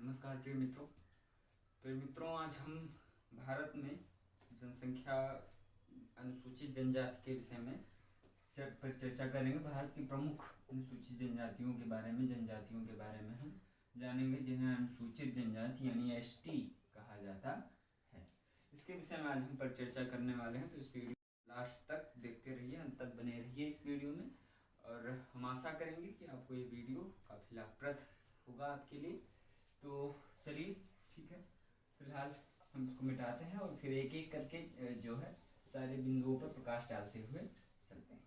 नमस्कार प्रिय मित्रों, आज हम भारत में जनसंख्या अनुसूचित जनजाति के विषय में पर चर्चा करेंगे। भारत की प्रमुख अनुसूचित जनजातियों के बारे में, जनजातियों के बारे में हम जानेंगे, जिन्हें अनुसूचित जनजाति यानी एसटी कहा जाता है। इसके विषय में आज हम पर चर्चा करने वाले हैं, तो इस वीडियो लास्ट तक देखते रहिए, अंत तक बने रहिए इस वीडियो में। और हम आशा करेंगे कि आपको ये वीडियो काफ़ी लाभप्रद होगा आपके लिए। तो चलिए, ठीक है, फिलहाल हम इसको मिटाते हैं और फिर एक एक करके जो है सारे बिंदुओं पर प्रकाश डालते हुए चलते हैं।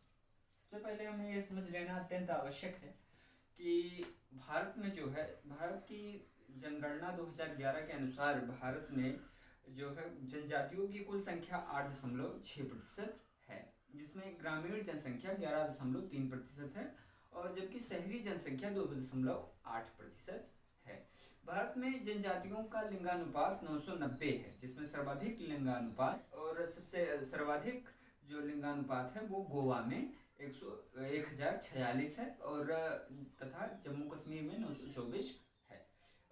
सबसे पहले हमें ये समझ लेना अत्यंत आवश्यक है कि भारत में जो है, भारत की जनगणना 2011 के अनुसार भारत में जो है जनजातियों की कुल संख्या 8.6% है, जिसमें ग्रामीण जनसंख्या 11.3% है और जबकि शहरी जनसंख्या 2.8% है। भारत में जनजातियों का लिंगानुपात 990 है, जिसमें सर्वाधिक लिंगानुपात और सबसे सर्वाधिक जो लिंगानुपात है वो गोवा में 1046 है और तथा जम्मू कश्मीर में 924 है।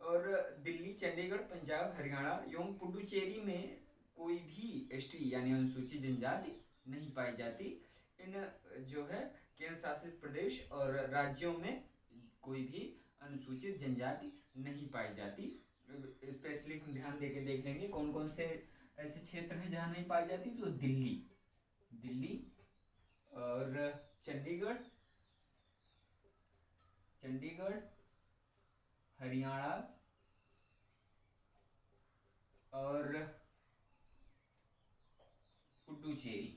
और दिल्ली, चंडीगढ़, पंजाब, हरियाणा एवं पुडुचेरी में कोई भी एसटी यानी अनुसूचित जनजाति नहीं पाई जाती। इन जो है केंद्र शासित प्रदेश और राज्यों में कोई भी अनुसूचित जनजाति नहीं पाई जाती। स्पेशली हम ध्यान देके देख लेंगे कौन कौन से ऐसे क्षेत्र हैं जहाँ नहीं पाई जाती। तो दिल्ली और चंडीगढ़, हरियाणा और पुडुचेरी,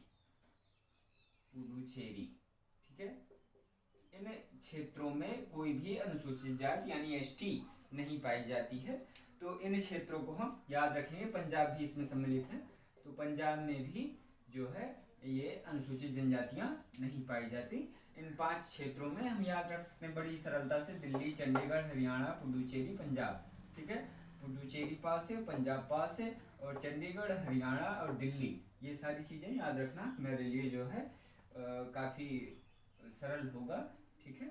ठीक है। इन क्षेत्रों में कोई भी अनुसूचित जाति यानी एसटी नहीं पाई जाती है। तो इन क्षेत्रों को हम याद रखेंगे। पंजाब भी इसमें सम्मिलित है, तो पंजाब में भी जो है ये अनुसूचित जनजातियां नहीं पाई जाती। इन 5 क्षेत्रों में हम याद रख सकते हैं बड़ी सरलता से, दिल्ली, चंडीगढ़, हरियाणा, पुडुचेरी, पंजाब, ठीक है। पुडुचेरी पास है, पंजाब पास है और चंडीगढ़, हरियाणा और दिल्ली, ये सारी चीज़ें याद रखना मेरे लिए जो है काफ़ी सरल होगा, ठीक है।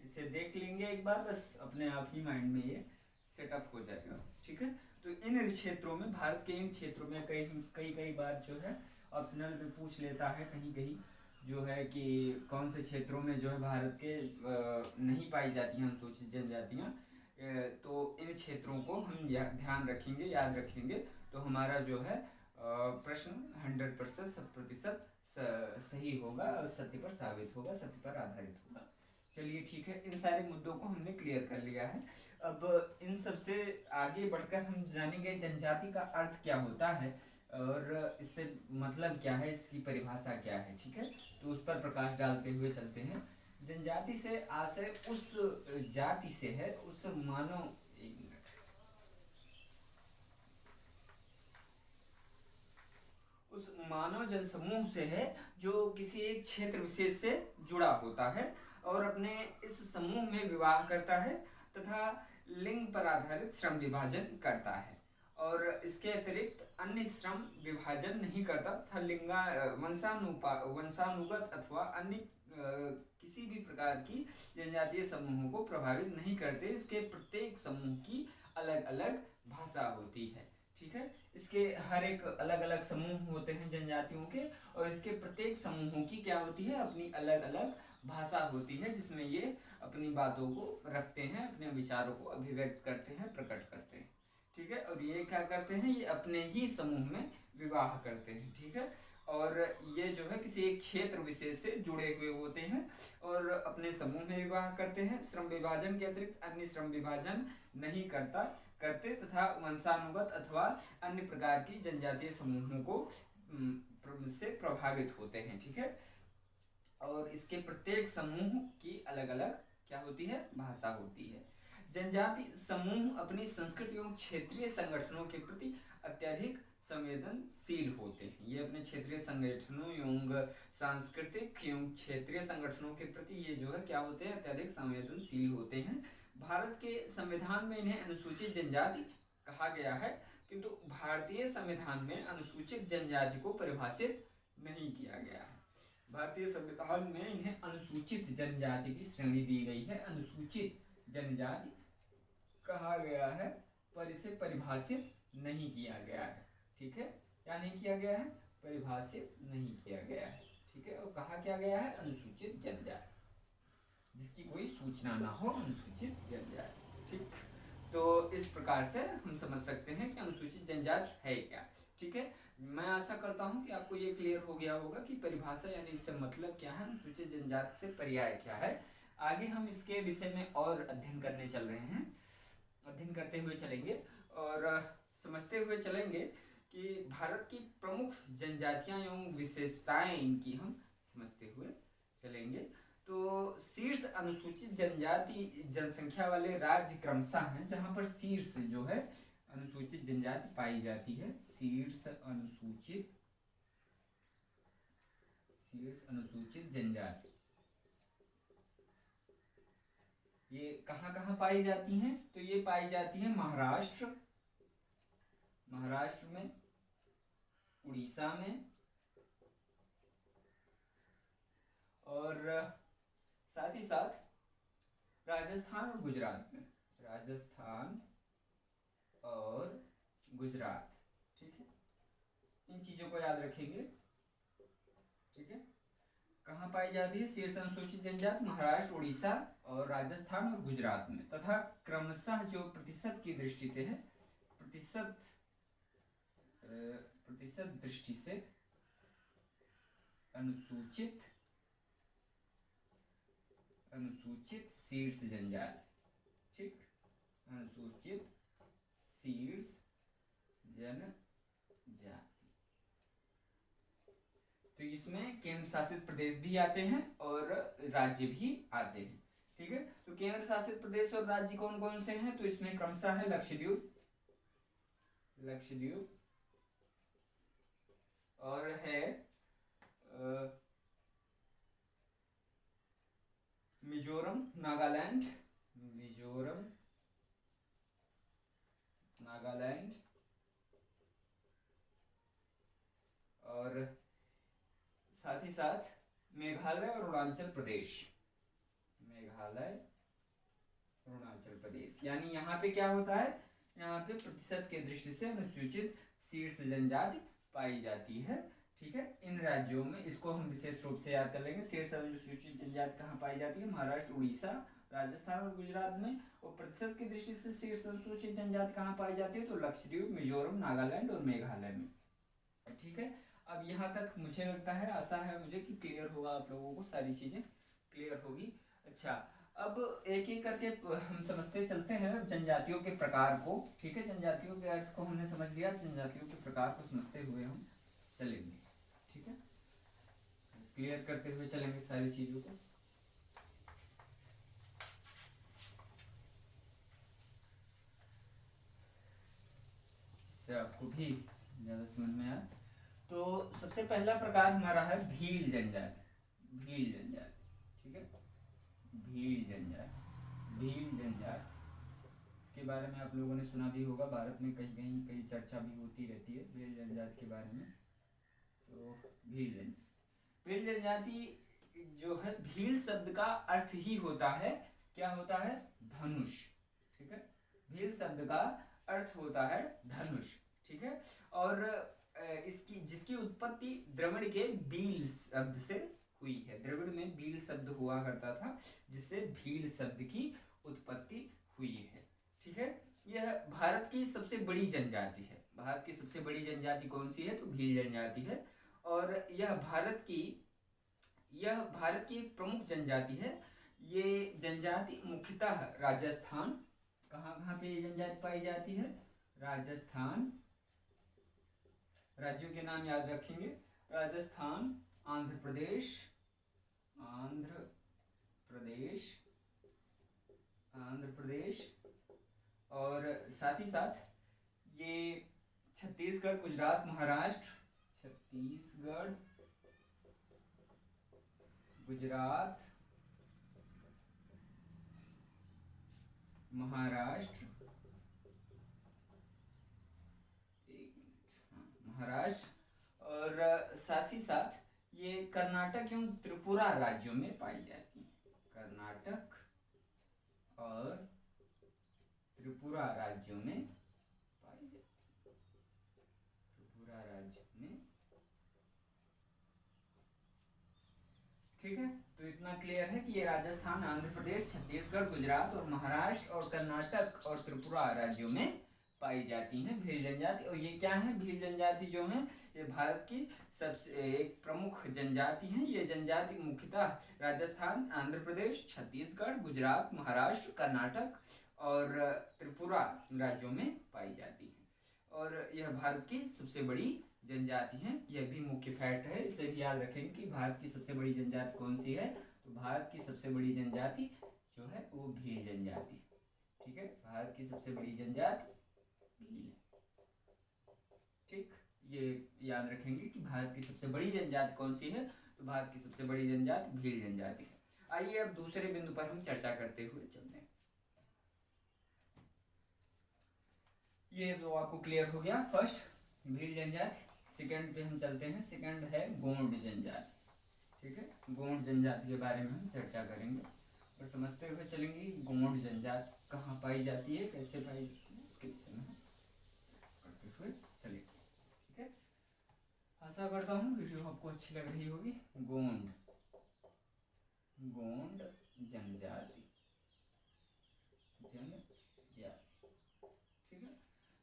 इसे देख लेंगे एक बार, बस अपने आप ही माइंड में ये सेटअप हो जाएगा, ठीक है। तो इन क्षेत्रों में, भारत के इन क्षेत्रों में कई बार जो है ऑप्शनल में पूछ लेता है कहीं जो है कि कौन से क्षेत्रों में जो है भारत के नहीं पाई जाती हैं अनुसूचित जनजातियाँ। तो इन क्षेत्रों को हम ध्यान रखेंगे, याद रखेंगे, तो हमारा जो है प्रश्न 100% 100% सही होगा और सत्य पर साबित होगा, सत्य पर आधारित होगा। चलिए, ठीक है, इन सारे मुद्दों को हमने क्लियर कर लिया है। अब इन सबसे आगे बढ़कर हम जानेंगे जनजाति का अर्थ क्या होता है और इससे मतलब क्या है, इसकी परिभाषा क्या है, ठीक है। तो उस पर प्रकाश डालते हुए चलते हैं। जनजाति से आशय उस जाति से है, उस मानव जनसमूह से है जो किसी एक क्षेत्र विशेष से जुड़ा होता है और अपने इस समूह में विवाह करता है तथा लिंग पर आधारित श्रम विभाजन करता है और इसके अतिरिक्त अन्य श्रम विभाजन नहीं करता तथा वंशानुगत अथवा अन्य किसी भी प्रकार की जनजातीय समूहों को प्रभावित नहीं करते। इसके प्रत्येक समूह की अलग अलग भाषा होती है, ठीक है। इसके हर एक अलग अलग समूह होते हैं जनजातियों के और इसके प्रत्येक समूहों की क्या होती है, अपनी अलग अलग भाषा होती है, जिसमें ये अपनी बातों को रखते हैं, अपने विचारों को अभिव्यक्त करते हैं, प्रकट करते हैं, ठीक है। और ये क्या करते हैं, ये अपने ही समूह में विवाह करते हैं, ठीक है। और ये जो है किसी एक क्षेत्र विशेष से जुड़े हुए होते हैं और अपने समूह में विवाह करते हैं। श्रम विभाजन के अतिरिक्त अन्य श्रम विभाजन नहीं करते तथा वंशानुगत अथवा अन्य प्रकार की जनजातीय समूहों को से प्रभावित होते हैं, ठीक है। और इसके प्रत्येक समूह की अलग अलग क्या होती है, भाषा होती है। जनजाति समूह अपनी संस्कृति एवं क्षेत्रीय संगठनों के प्रति अत्यधिक संवेदनशील होते हैं। ये अपने क्षेत्रीय संगठनों एवं सांस्कृतिक एवं क्षेत्रीय संगठनों के प्रति ये जो है क्या होते हैं, अत्यधिक संवेदनशील होते हैं। भारत के संविधान में इन्हें अनुसूचित जनजाति कहा गया है, किंतु भारतीय संविधान में अनुसूचित जनजाति को परिभाषित नहीं किया गया है। भारतीय संविधान में इन्हें अनुसूचित जनजाति की श्रेणी दी गई है, अनुसूचित जनजाति कहा गया है, पर इसे परिभाषित नहीं किया गया है। ठीक है, क्या नहीं किया गया है? परिभाषित नहीं किया गया है। ठीक है, और कहा क्या गया है? अनुसूचित जनजाति, जिसकी कोई सूचना ना हो, अनुसूचित जनजाति। ठीक, तो इस प्रकार से हम समझ सकते हैं कि अनुसूचित जनजाति है क्या। ठीक है, मैं आशा करता हूं कि आपको ये क्लियर हो गया होगा कि परिभाषा यानी इससे मतलब क्या है, अनुसूचित जनजाति से पर्याय क्या है। आगे हम इसके विषय में और अध्ययन करने चल रहे हैं, अध्ययन करते हुए चलेंगे और समझते हुए चलेंगे कि भारत की प्रमुख जनजातियां एवं विशेषताएं इनकी हम समझते हुए चलेंगे। तो शीर्ष अनुसूचित जनजाति जनसंख्या वाले राज्य क्रमशः हैं, जहां पर शीर्ष जो है अनुसूचित जनजाति पाई जाती है। शीर्ष अनुसूचित जनजाति ये कहाँ कहाँ पाई जाती हैं? तो ये पाई जाती है महाराष्ट्र में, उड़ीसा में, और साथ ही साथ राजस्थान और गुजरात में। राजस्थान और गुजरात। ठीक है, इन चीजों को याद रखेंगे। ठीक है, कहाँ पाई जाती है शीर्ष अनुसूचित जनजाति? महाराष्ट्र, उड़ीसा और राजस्थान और गुजरात में। तथा क्रमशः जो प्रतिशत की दृष्टि से है, प्रतिशत दृष्टि से अनुसूचित शीर्ष जनजाति। ठीक, अनुसूचित शीर्ष जनजाति। तो इसमें केंद्र शासित प्रदेश भी आते हैं और राज्य भी आते हैं। ठीक है, तो केंद्र शासित प्रदेश और राज्य कौन कौन से हैं? तो इसमें क्रमशः है लक्षद्वीप और है मिजोरम, नागालैंड और साथ ही साथ मेघालय और अरुणाचल प्रदेश। यानी यहाँ पे क्या होता है? यहाँ पे प्रतिशत के दृष्टि से अनुसूचित शीर्ष जनजाति पाई जाती है। ठीक है, इन राज्यों में इसको हम विशेष रूप से याद कर लेंगे। शीर्ष अनुसूचित जनजाति कहाँ पाई जाती है? महाराष्ट्र, उड़ीसा, राजस्थान और गुजरात में। और प्रतिशत की दृष्टि से शीर्ष अनुसूचित जनजाति कहाँ पाई जाती है? तो लक्षद्वीप, मिजोरम, नागालैंड और मेघालय में। ठीक है, अब यहाँ तक मुझे लगता है, आशा है मुझे कि क्लियर होगा, आप लोगों को सारी चीजें क्लियर होगी। अच्छा, अब एक एक करके हम समझते चलते हैं जनजातियों के प्रकार को। ठीक है, जनजातियों के अर्थ को हमने समझ लिया, जनजातियों के प्रकार को समझते हुए हम चलेंगे। ठीक है, क्लियर करते हुए चलेंगे सारी चीजों को। जिससे आपको भी ज्यादा समझ में आए। तो सबसे पहला प्रकार हमारा है भील जनजाति। ठीक है, भील जनजाति इसके बारे में आप लोगों ने सुना भी होगा, भारत में कहीं चर्चा भी होती रहती है भील जनजाति के बारे में। तो भील जनजाति जो है, भील शब्द का अर्थ ही होता है, क्या होता है? धनुष। ठीक है, भील शब्द का अर्थ होता है धनुष। ठीक है, और जिसकी उत्पत्ति द्रविड़ के बील शब्द से हुई है। द्रविड़ में बील शब्द हुआ करता था, जिससे भील शब्द की उत्पत्ति हुई है। ठीक है, यह भारत की सबसे बड़ी जनजाति है। भारत की सबसे बड़ी जनजाति कौन सी है? तो भील जनजाति है। और यह भारत की प्रमुख जनजाति है। ये जनजाति मुख्यतः राजस्थान, कहाँ पे ये जनजाति पाई जाती है? राजस्थान। राज्यों के नाम याद रखेंगे, राजस्थान, आंध्र प्रदेश और साथ ही साथ ये छत्तीसगढ़, गुजरात, महाराष्ट्र, और साथ ही साथ ये कर्नाटक एवं त्रिपुरा राज्यों में पाई जाती है। कर्नाटक और त्रिपुरा राज्यों में 14 राज्यों में। ठीक है, तो इतना क्लियर है कि ये राजस्थान, आंध्र प्रदेश, छत्तीसगढ़, गुजरात और महाराष्ट्र और कर्नाटक और त्रिपुरा राज्यों में पाई जाती हैं भील जनजाति। और ये क्या है, भील जनजाति जो है ये भारत की सबसे एक प्रमुख जनजाति है। ये जनजाति मुख्यतः राजस्थान, आंध्र प्रदेश, छत्तीसगढ़, गुजरात, महाराष्ट्र, कर्नाटक और त्रिपुरा राज्यों में पाई जाती है। और यह भारत की सबसे बड़ी जनजाति है। यह भी मुख्य फैक्ट है, इसे भी याद रखेंगे कि भारत की सबसे बड़ी जनजाति कौन सी है। तो भारत की सबसे बड़ी जनजाति जो है वो भील जनजाति। ठीक है, भारत की सबसे बड़ी जनजाति भील। ठीक, ये याद रखेंगे कि भारत की सबसे बड़ी जनजाति कौन सी है। तो भारत की सबसे बड़ी जनजाति भील जनजाति है। आइए अब दूसरे बिंदु पर हम चर्चा करते हुए चलते हैं। ये तो आपको क्लियर हो गया, फर्स्ट भील जनजाति। सेकंड पे हम चलते हैं, सेकंड है गोंड जनजाति। ठीक है, गोंड जनजाति के बारे में हम चर्चा करेंगे और समझते हुए चलेंगे गोंड जनजाति कहाँ पाई जाती है, कैसे पाई जाती है, उसके विषय में करते हुए चलेंगे। ठीक है, आशा करता हूँ वीडियो आपको अच्छी लग रही होगी। गोंड जनजाति, ठीक है,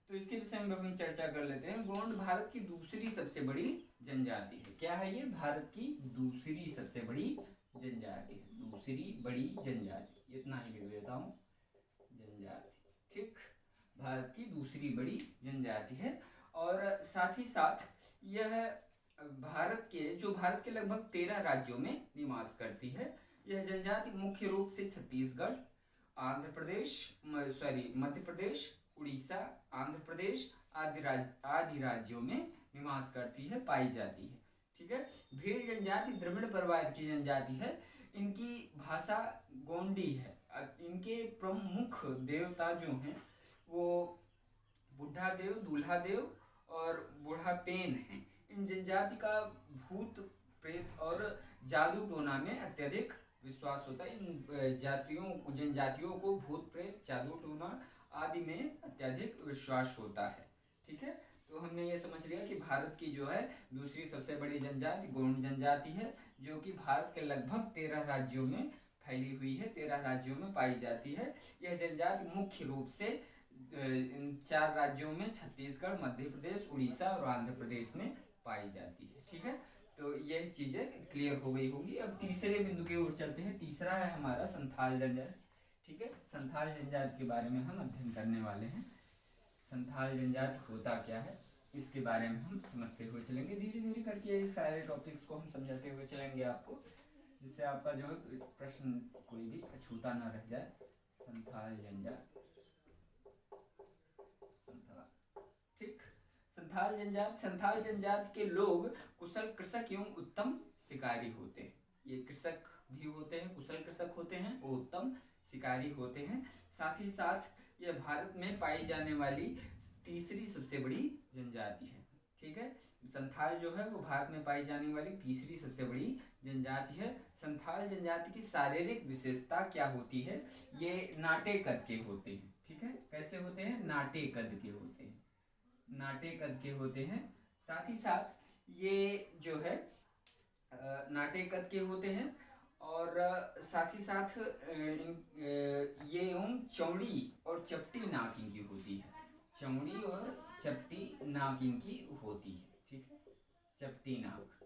तो इसके विषय में हम चर्चा कर लेते हैं। गोंड भारत की दूसरी सबसे बड़ी जनजाति है। क्या है ये, भारत की दूसरी सबसे बड़ी जनजाति है। दूसरी बड़ी जनजाति, इतना ही लिख देता हूँ, जनजाति। ठीक, भारत की दूसरी बड़ी जनजाति है। और साथ ही साथ यह भारत के लगभग 13 राज्यों में निवास करती है। यह जनजाति मुख्य रूप से छत्तीसगढ़, मध्य प्रदेश, उड़ीसा, आंध्र प्रदेश आदि राज्यों में निवास करती है, पाई जाती है। ठीक है, भील जनजाति द्रविड़ परिवार की जनजाति है। इनकी भाषा गोंडी है। इनके प्रमुख देवता जो हैं वो बुढ़ा देव, दूल्हा देव और बूढ़ा पेन हैं। इन जनजाति का भूत प्रेत और जादू टोना में अत्यधिक विश्वास होता है। इन जनजातियों को भूत प्रेत, जादू टोना आदि में अत्यधिक विश्वास होता है। ठीक है, तो हमने ये समझ लिया कि भारत की जो है दूसरी सबसे बड़ी जनजाति गोंड जनजाति है, जो कि भारत के लगभग 13 राज्यों में फैली हुई है, 13 राज्यों में पाई जाती है। यह जनजाति मुख्य रूप से इन 4 राज्यों में छत्तीसगढ़, मध्य प्रदेश, उड़ीसा और आंध्र प्रदेश में पाई जाती है। ठीक है, तो यह चीजें क्लियर हो गई होगी। अब तीसरे बिंदु की ओर चलते हैं। तीसरा है हमारा संथाल जनजाति। ठीक है, संथाल जनजाति के बारे में हम अध्ययन करने वाले हैं। संथाल जनजाति होता क्या है, इसके बारे में हम समझते हुए चलेंगे। धीरे धीरे करके सारे टॉपिक्स को हम समझाते हुए चलेंगे आपको, जिससे आपका जो प्रश्न कोई भी अछूता ना रह जाए। संथाल जनजाति, ठीक, संथाल जनजाति के लोग कुशल कृषक एवं उत्तम शिकारी होते हैं। ये कृषक भी होते हैं, कुशल कृषक होते हैं, वो उत्तम शिकारी होते हैं। साथ ही साथ यह भारत में पाई जाने वाली तीसरी सबसे बड़ी जनजाति है। ठीक है, संथाल जो है वो भारत में पाई जाने वाली तीसरी सबसे बड़ी जनजाति है। संथाल जनजाति की शारीरिक विशेषता क्या होती है, ये नाटे कद के होते हैं। ठीक है, कैसे होते हैं, नाटे कद के होते हैं, नाटे कद के होते हैं। साथ ही साथ ये जो है नाटे कद के होते हैं और साथ ही साथ ये चौड़ी और चपटी नाक इनकी होती है। चौड़ी और चपटी नाक इनकी होती है। ठीक है, चपटी नाक,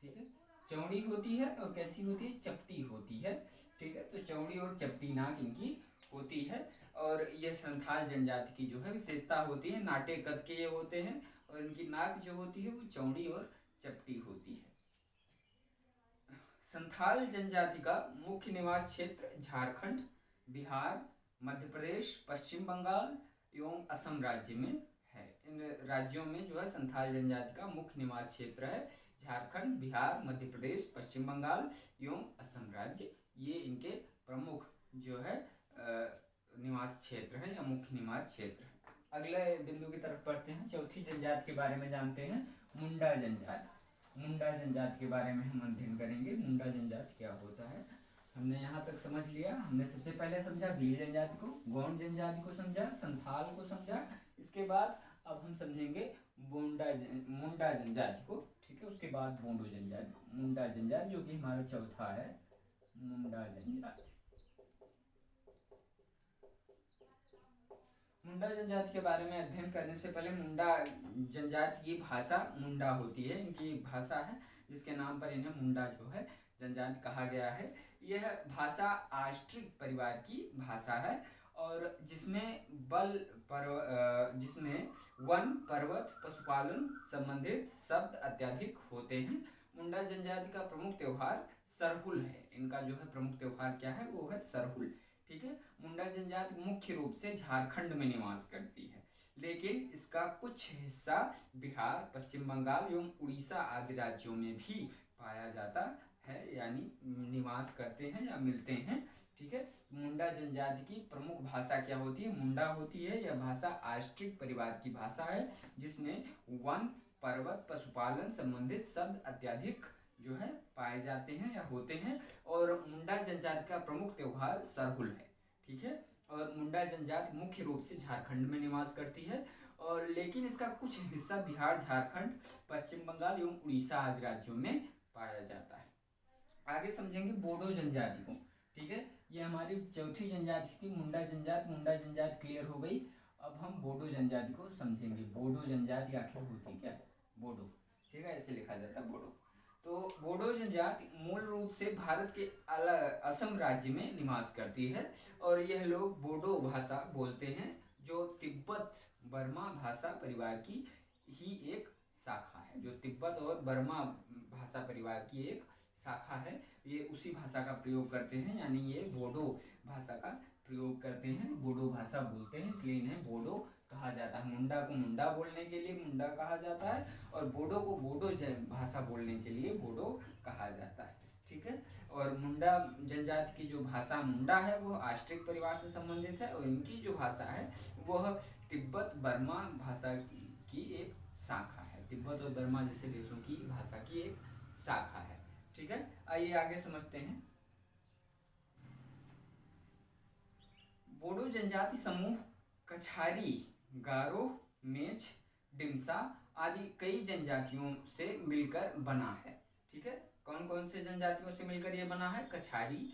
ठीक है, चौड़ी होती है और कैसी होती है, चपटी होती है। ठीक है, तो चौड़ी और चपटी नाक इनकी होती है। और यह संथाल जनजाति की जो है विशेषता होती है, नाटे कद के ये होते हैं और इनकी नाक जो होती है वो चौड़ी और चपटी होती है। संथाल जनजाति का मुख्य निवास क्षेत्र झारखंड, बिहार, मध्य प्रदेश, पश्चिम बंगाल एवं असम राज्य में है। इन राज्यों में जो है संथाल जनजाति का मुख्य निवास क्षेत्र है झारखंड, बिहार, मध्य प्रदेश, पश्चिम बंगाल एवं असम राज्य। ये इनके प्रमुख जो है निवास क्षेत्र है या मुख्य निवास क्षेत्र है। अगले बिंदु की तरफ पढ़ते हैं। चौथी जनजाति के बारे में जानते हैं, मुंडा जनजाति। मुंडा जनजाति के बारे में हम अध्ययन करेंगे। मुंडा जनजाति क्या होता है, हमने यहाँ तक समझ लिया। हमने सबसे पहले समझा भील जनजाति को, गोंड जनजाति को समझा, संथाल को समझा। इसके बाद अब हम समझेंगे मुंडा जनजाति को, ठीक है। उसके बाद बोडो जनजाति को। मुंडा जनजाति जो कि हमारा चौथा है, मुंडा जनजाति। मुंडा जनजाति के बारे में अध्ययन करने से पहले मुंडा जनजाति की भाषा मुंडा होती है, इनकी भाषा है जिसके नाम पर इन्हें मुंडा जो है जनजाति कहा गया है। यह भाषा आस्ट्रिक परिवार की भाषा है और जिसमें जिसमें वन, पर्वत, पशुपालन संबंधित शब्द अत्यधिक होते हैं। मुंडा जनजाति का प्रमुख त्योहार सरहुल है। इनका जो है प्रमुख त्योहार क्या है, वो है सरहुल, ठीक है। मुंडा जनजाति मुख्य रूप से झारखंड में निवास करती है, लेकिन इसका कुछ हिस्सा बिहार, पश्चिम बंगाल एवं उड़ीसा आदि राज्यों में भी पाया जाता है, यानी निवास करते हैं या मिलते हैं, ठीक है। मुंडा जनजाति की प्रमुख भाषा क्या होती है, मुंडा होती है। यह भाषा आस्ट्रिक परिवार की भाषा है जिसमें वन, पर्वत, पशुपालन संबंधित शब्द अत्यधिक जो है पाए जाते हैं या होते हैं। और मुंडा जनजाति का प्रमुख त्योहार सरहुल है, ठीक है। और मुंडा जनजाति मुख्य रूप से झारखंड में निवास करती है और लेकिन इसका कुछ हिस्सा बिहार, झारखंड, पश्चिम बंगाल एवं उड़ीसा आदि राज्यों में पाया जाता है। आगे समझेंगे बोडो जनजाति को, ठीक है। ये हमारी चौथी जनजाति थी मुंडा जनजाति। मुंडा जनजाति क्लियर हो गई। अब हम बोडो जनजाति को समझेंगे। बोडो जनजाति आखिर होती क्या है, बोडो, ठीक है, ऐसे लिखा जाता है बोडो। तो बोडो जनजाति मूल रूप से भारत के असम राज्य में निवास करती है और यह लोग बोडो भाषा बोलते हैं जो तिब्बत बर्मा भाषा परिवार की ही एक शाखा है। जो तिब्बत और बर्मा भाषा परिवार की एक शाखा है, ये उसी भाषा का प्रयोग करते हैं, यानी ये बोडो भाषा का प्रयोग करते हैं, बोडो भाषा बोलते हैं, इसलिए इन्हें बोडो कहा जाता है। मुंडा को मुंडा बोलने के लिए मुंडा कहा जाता है और बोडो को बोडो भाषा बोलने के लिए बोडो कहा जाता है, ठीक है। और मुंडा जनजाति की जो भाषा मुंडा है वो आस्ट्रिक परिवार से संबंधित है और इनकी जो भाषा है वह तिब्बत बर्मा भाषा की एक शाखा है। तिब्बत और बर्मा जैसे देशों की भाषा की एक शाखा है, ठीक है। आइए आगे समझते हैं। बोडो जनजाति समूह कछारी, गारो, मेच, डिमसा आदि कई जनजातियों से मिलकर बना है, ठीक है। कौन कौन से जनजातियों से मिलकर ये बना है, कछारी,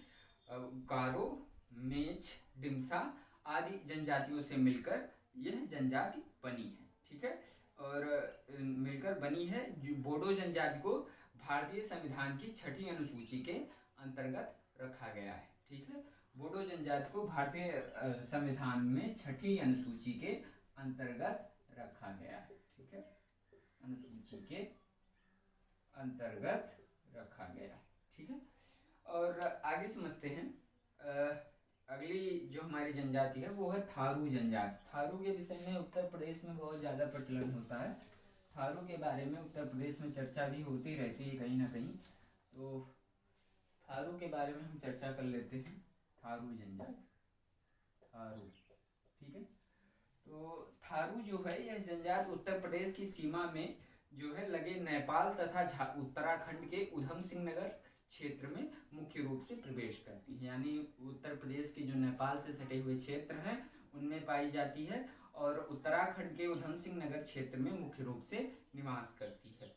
गारो, मेच, डिमसा आदि जनजातियों से मिलकर यह जनजाति बनी है, ठीक है। और मिलकर बनी है। बोडो जनजाति को भारतीय संविधान की 6ठी अनुसूची के अंतर्गत रखा गया है, ठीक है। बोडो जनजाति को भारतीय संविधान में 6ठी अनुसूची के अंतर्गत रखा गया है, ठीक है। अनुसूची के अंतर्गत रखा गया है, ठीक है। और आगे समझते हैं। अगली जो हमारी जनजाति है वो है थारू जनजाति। थारू के विषय में उत्तर प्रदेश में बहुत ज़्यादा प्रचलन होता है। थारू के बारे में उत्तर प्रदेश में चर्चा भी होती रहती है कहीं ना कहीं, तो थारू के बारे में हम चर्चा कर लेते हैं। थारू जनजाति, थारू, ठीक है। तो थारू जो है यह जनजाति उत्तर प्रदेश की सीमा में जो है लगे नेपाल तथा उत्तराखंड के उधम सिंह नगर क्षेत्र में मुख्य रूप से प्रवेश करती है, यानी उत्तर प्रदेश के जो नेपाल से सटे हुए क्षेत्र हैं उनमें पाई जाती है और उत्तराखंड के उधम सिंह नगर क्षेत्र में मुख्य रूप से निवास करती है।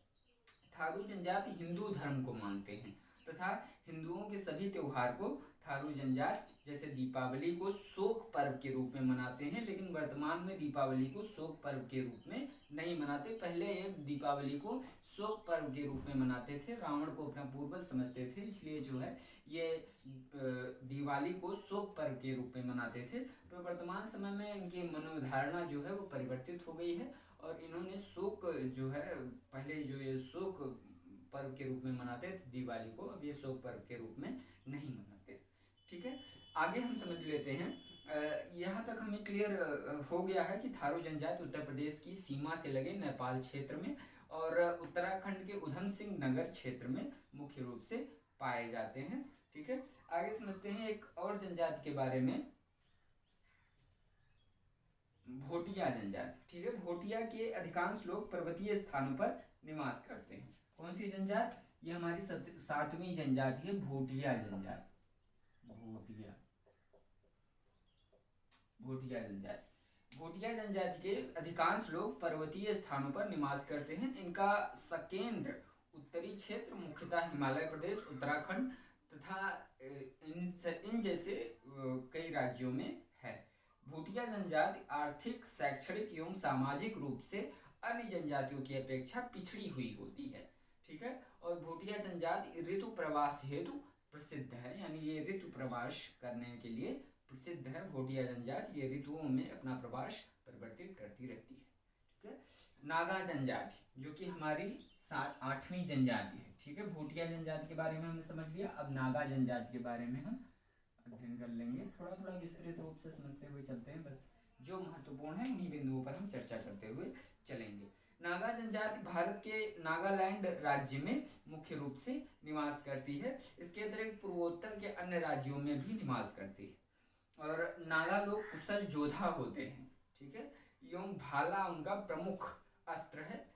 थारू जनजाति हिंदू धर्म को मानते हैं तथा हिंदुओं के सभी त्योहार को थारू जनजाति जैसे दीपावली को शोक पर्व के रूप में मनाते हैं, लेकिन वर्तमान में दीपावली को शोक पर्व के रूप में नहीं मनाते। पहले ये दीपावली को शोक पर्व के रूप में मनाते थे, रावण को अपना पूर्वज समझते थे, इसलिए जो है ये दिवाली को शोक पर्व के रूप में मनाते थे। तो वर्तमान समय में इनकी मनोधारणा जो है वो परिवर्तित हो गई है और इन्होंने शोक जो है पहले जो ये शोक पर्व के रूप में मनाते थे दिवाली को, अब ये शोक पर्व के रूप में नहीं मनाते, ठीक है। आगे हम समझ लेते हैं। यहाँ तक हमें क्लियर हो गया है कि थारू जनजाति उत्तर प्रदेश की सीमा से लगे नेपाल क्षेत्र में और उत्तराखंड के उधम सिंह नगर क्षेत्र में मुख्य रूप से पाए जाते हैं, ठीक है। आगे समझते हैं एक और जनजाति के बारे में, भोटिया जनजाति, ठीक है। भोटिया के अधिकांश लोग पर्वतीय स्थानों पर निवास करते हैं। कौन सी जनजाति, ये हमारी 7वीं जनजाति है, भोटिया जनजाति। भोटिया जनजाति, भूटिया जनजाति के अधिकांश लोग पर्वतीय स्थानों पर निवास करते हैं। इनका सकेंद्र उत्तरी क्षेत्र मुख्यतः हिमालय प्रदेश, उत्तराखंड तथा इन जैसे कई राज्यों में है। भूटिया जनजाति आर्थिक, शैक्षणिक एवं सामाजिक रूप से अन्य जनजातियों की अपेक्षा पिछड़ी हुई होती है। ठीक है। और भूटिया जनजाति ऋतु प्रवास हेतु प्रसिद्ध है, यानी ये ऋतु प्रवास करने के लिए प्रसिद्ध है। भूटिया जनजाति ये ऋतुओं में अपना प्रवास परिवर्तित करती रहती है। ठीक है। नागा जनजाति जो कि हमारी 8वीं जनजाति है। ठीक है। भूटिया जनजाति के बारे में हमने समझ लिया। अब नागा जनजाति के बारे में हम अध्ययन कर लेंगे। थोड़ा थोड़ा विस्तृत रूप से समझते हुए चलते हैं, बस जो महत्वपूर्ण है उन्हीं बिंदुओं पर हम चर्चा करते हुए चलेंगे। नागा जनजाति भारत के नागालैंड राज्य में मुख्य रूप से निवास करती है। इसके अतिरिक्त पूर्वोत्तर के अन्य राज्यों में भी निवास करती है। और नागा लोग कुशल योद्धा होते हैं। ठीक है। एवं भाला उनका प्रमुख अस्त्र है।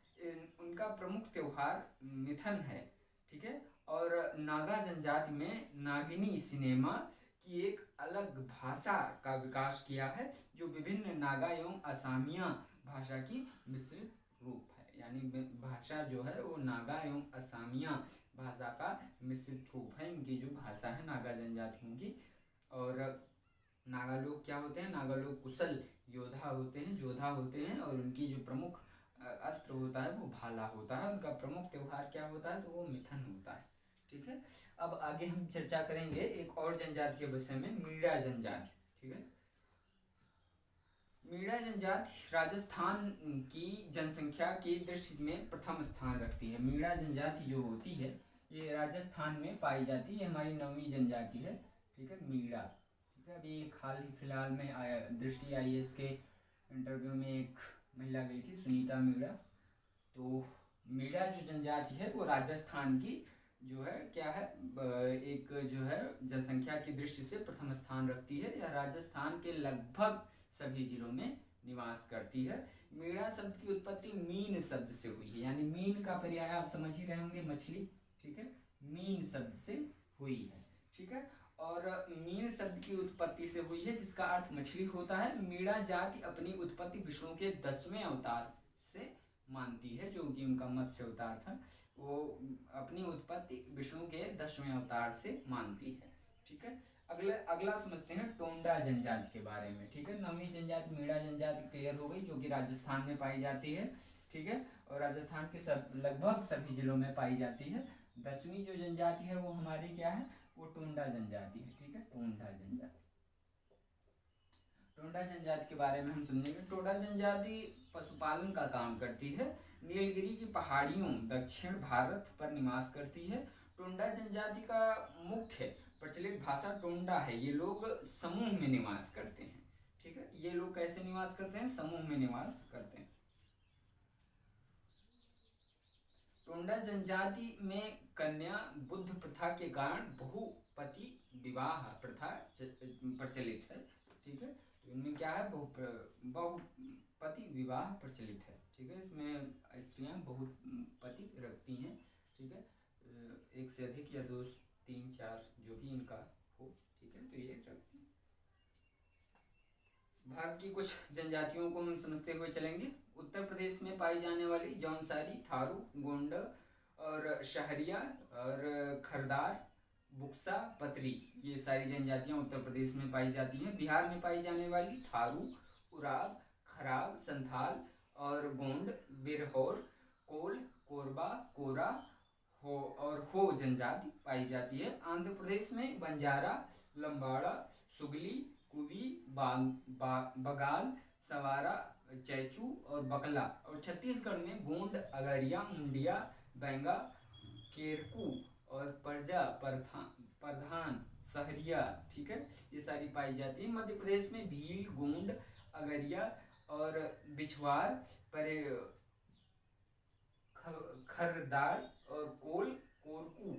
उनका प्रमुख त्योहार मिथन है। ठीक है। और नागा जनजाति में नागिनी सिनेमा की एक अलग भाषा का विकास किया है, जो विभिन्न नागा एवं असमिया भाषा की मिश्रित रूप है। यानी भाषा जो है वो नागा एवं असमिया भाषा का मिश्रित रूप है, इनकी जो भाषा है नागा जनजातियों की। और नागा लोग क्या होते हैं? नागा लोग कुशल योद्धा होते हैं और उनकी जो प्रमुख अस्त्र होता है वो भाला होता है। उनका प्रमुख त्योहार क्या होता है? तो वो मिथन होता है। ठीक है। अब आगे हम चर्चा करेंगे एक और जनजाति के विषय में, मीणा जनजाति। ठीक है। मीणा जनजाति राजस्थान की जनसंख्या की दृष्टि में प्रथम स्थान रखती है। मीणा जनजाति जो होती है ये राजस्थान में पाई जाती है। हमारी 9वीं जनजाति है। ठीक है। मीणा। ठीक है। अभी हाल ही फिलहाल में दृष्टि IAS के इंटरव्यू में एक महिला गई थी, सुनीता मीणा। तो मीणा जो जनजाति है वो राजस्थान की जो है क्या है, एक जो है जनसंख्या की दृष्टि से प्रथम स्थान रखती है। यह राजस्थान के लगभग सभी जिलों में निवास करती है। मीणा शब्द की उत्पत्ति मीन शब्द से हुई है, यानी मीन का पर्याय आप समझ ही रहे होंगे, मछली। ठीक है। मीन शब्द से हुई है। ठीक है। और मीन शब्द की उत्पत्ति से हुई है जिसका अर्थ मछली होता है। मीणा जाति अपनी उत्पत्ति विष्णु के 10वें अवतार से मानती है, जो कि उनका मत्स्य अवतार था। वो अपनी उत्पत्ति विष्णु के 10वें अवतार से मानती है। ठीक है। अगला समझते हैं टोंडा जनजाति के बारे में। ठीक है। 9वीं जनजाति मीणा जनजाति क्लियर हो गई, जो कि राजस्थान में पाई जाती है। ठीक है। और राजस्थान के लगभग सभी जिलों में पाई जाती है। 10वीं जो जनजाति है वो हमारी क्या है? वो टोंडा जनजाति है। ठीक है। टोंडा जनजाति। टोंडा जनजाति के बारे में हम समझेंगे। टोंडा जनजाति पशुपालन का काम करती है। नीलगिरी की पहाड़ियों दक्षिण भारत पर निवास करती है। टोंडा जनजाति का मुख्य प्रचलित भाषा टोंडा है। ये लोग समूह में निवास करते हैं। ठीक है। ये लोग कैसे निवास करते हैं? समूह में निवास करते हैं। टोंडा जनजाति में कन्या बुद्ध प्रथा के कारण बहुपति विवाह प्रथा प्रचलित है। ठीक है। तो इनमें क्या है? बहुपति विवाह प्रचलित है। ठीक है। इसमें स्त्रियां बहुत पति रखती हैं। ठीक है। एक से अधिक या 2, 3, 4 जो भी इनका हो। ठीक है। तो ये रखती हैं। भारत की कुछ जनजातियों को हम समझते हुए चलेंगे। उत्तर प्रदेश में पाई जाने वाली जौनसारी, थारू, गोंड और शहरिया और खरदार, बुक्सा, पतरी, ये सारी जनजातियां उत्तर प्रदेश में पाई जाती हैं। बिहार में पाई जाने वाली थारू, उराव, खराब, संथाल और गोंड, बिरहोर, कोल, कोरबा, कोरा हो जनजाति पाई जाती है। आंध्र प्रदेश में बंजारा, लंबाड़ा, सुगली, कुबी, बगाल, सवारा, चैचू और बकला। और छत्तीसगढ़ में गोंड, अगरिया, मुंडिया, बैंगा, केरकू और परजा, प्रधान, सहरिया। ठीक है। ये सारी पाई जाती है। मध्य प्रदेश में भील, गोंड, अगरिया और बिछवार, खरदार और कोल, कोरकू,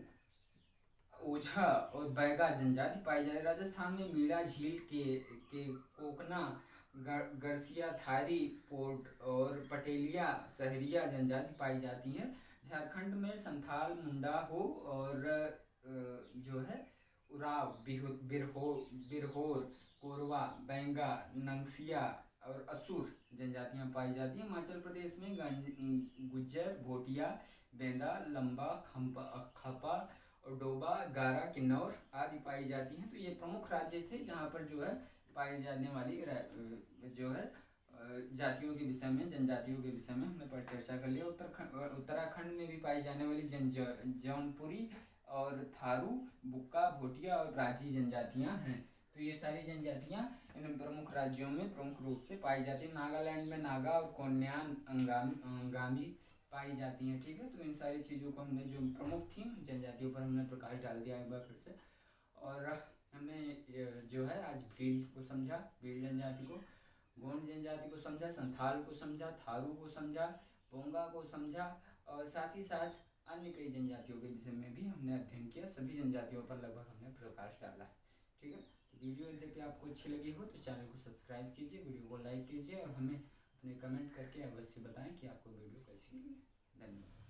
ओझा और बैगा जनजाति पाई जाती है। राजस्थान में मीणा झील के कोकना, गरसिया, थारी, पोर्ट और पटेलिया, सहरिया जनजाति पाई जाती हैं। झारखंड में संथाल, मुंडा हो और जो है उराव, बिरहोर, कोरवा, बैंगा, नंगसिया और असुर जनजातियां पाई जाती हैं। हिमाचल प्रदेश में गुज्जर, भोटिया, बेंदा, लंबा, खपा और डोबा, गारा, किन्नौर आदि पाई जाती हैं। तो ये प्रमुख राज्य थे जहाँ पर जो है पाई जाने वाली जो है जातियों के विषय में, जनजातियों के विषय में हमने पर चर्चा कर लिया। उत्तराखंड में भी पाई जाने वाली जौनपुरी और थारू, बुक्का, भोटिया और राजी जनजातियां हैं। तो ये सारी जनजातियां इन प्रमुख राज्यों में प्रमुख रूप से पाई जाती हैं। नागालैंड में नागा और कोन्यान अंगामी पाई जाती हैं। ठीक है, तो इन सारी चीज़ों को हमने जो प्रमुख थी जनजातियों पर हमने प्रकाश डाल दिया एक बार फिर से। और हमने जो है आज भील को समझा, भील जनजाति को, गोंड जनजाति को समझा, संथाल को समझा, थारू को समझा, पोंगा को समझा और साथ ही साथ अन्य कई जनजातियों के विषय में भी हमने अध्ययन किया। सभी जनजातियों पर लगभग हमने प्रकाश डाला। ठीक है, तो वीडियो यदि आपको अच्छी लगी हो तो चैनल को सब्सक्राइब कीजिए, वीडियो को लाइक कीजिए और हमें अपने कमेंट करके अवश्य बताएं कि आपको वीडियो कैसी लगी। धन्यवाद।